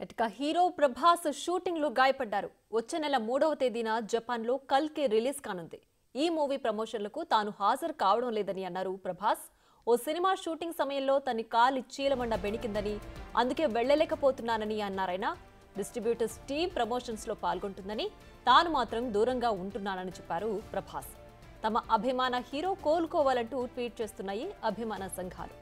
ఇక hero Prabhas shooting లో గాయపడ్డారు. వచ్చే నెల 3వ తేదీన జపాన్ లో కల్కి రిలీజ్ కానుంది. ఈ మూవీ ప్రమోషన్లకు తాను హాజరు కావడం లేదని అన్నారు ప్రభాస్. ఓ సినిమా షూటింగ్ సమయంలో తన కాలి చీలమండ బెణికిందని, అందుకే వెళ్లలేకపోతున్నానని అన్నారాయన. డిస్ట్రిబ్యూటర్స్ టీం ప్రమోషన్స్ లో పాల్గొంటుందని, తాను మాత్రం దూరంగా ఉంటున్నానని చెప్పారు ప్రభాస్. తమ అభిమాన హీరో కోలుకోవాలంటూ ట్వీట్ చేస్తున్నాయి అభిమాన సంఘాలు.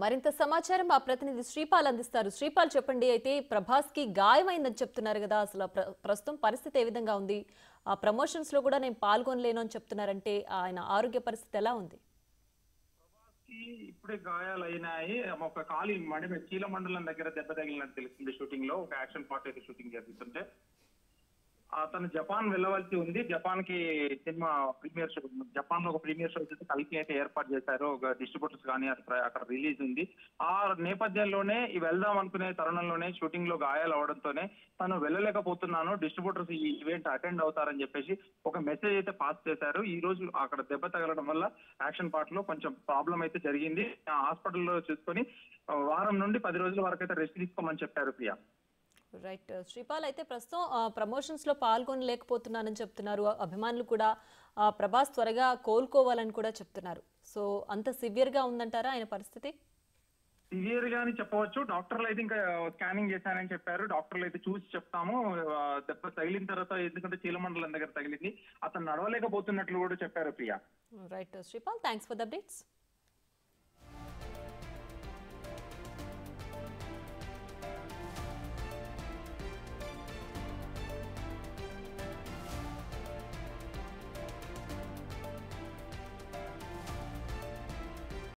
మరింత సమాచారం మా ప్రతినిధి శ్రీపాల్ అందిస్తారు. శ్రీపాల్ చెప్పండి. అయితే ప్రభాస్ కి గాయమైందని చెప్తున్నారు కదా, అసలు ప్రస్తుతం పరిస్థితి ఏ విధంగా ఉంది? ఆ ప్రమోషన్స్ లో కూడా నేను పాల్గొనలేను అని చెప్తున్నారంటే ఆయన ఆరోగ్య పరిస్థితి ఎలా ఉంది? ఇప్పుడే గాయాలు అయినాయి. ఒక కాలి చీల మండలం దగ్గర దెబ్బ తగిలినట్టు తెలిసింది. షూటింగ్ లో ఒక యాక్షన్ పార్ట్ అయితే షూటింగ్ జరుగుతుంటే అతను జపాన్ వెళ్ళవలసి ఉంది. జపాన్ కి సినిమా ప్రీమియర్ షో, జపాన్ లో ఒక ప్రీమియర్ షో అయితే కల్కి అయితే ఏర్పాటు చేశారు. ఒక డిస్ట్రిబ్యూటర్స్ కానీ అక్కడ రిలీజ్ ఉంది. ఆ నేపథ్యంలోనే వెళ్దాం అనుకునే తరుణంలోనే షూటింగ్ లో గాయాలు అవడంతోనే తను వెళ్ళలేకపోతున్నాను, డిస్ట్రిబ్యూటర్స్ ఈ ఈవెంట్ అటెండ్ అవుతారని చెప్పేసి ఒక మెసేజ్ అయితే పాస్ చేశారు. ఈ రోజు అక్కడ దెబ్బ తగలడం వల్ల యాక్షన్ పార్ట్ లో కొంచెం ప్రాబ్లం అయితే జరిగింది. హాస్పిటల్లో చూసుకొని వారం నుండి 10 రోజుల వరకు అయితే రెస్ట్ తీసుకోమని చెప్పారు ప్రియా. రైట్ శ్రీపాల్, అయితే ప్రస్తుతం ప్రమోషన్స్ లో పాల్గొనలేకపోతున్నానని చెప్తున్నారు. అభిమానులు కూడా ప్రభాస్ త్వరగా కోలుకోవాలని కూడా చెప్తున్నారు. సో అంత సివియర్ గా ఉందంటారా ఆయన పరిస్థితి? సివియర్ గా అని చెప్పవచ్చు. డాక్టర్లు అయితే ఇంకా స్కానింగ్ చేశానని చెప్పారు. డాక్టర్లు అయితే చూసి చెప్తాము. దెబ్బ తగిలిన తర్వాత, ఎందుకంటే చీలమండలం దగ్గర తగిలింది, అతను నడవలేకపోతున్నట్లు కూడా చెప్పారు Priya. Right Sripal, thanks for the updates.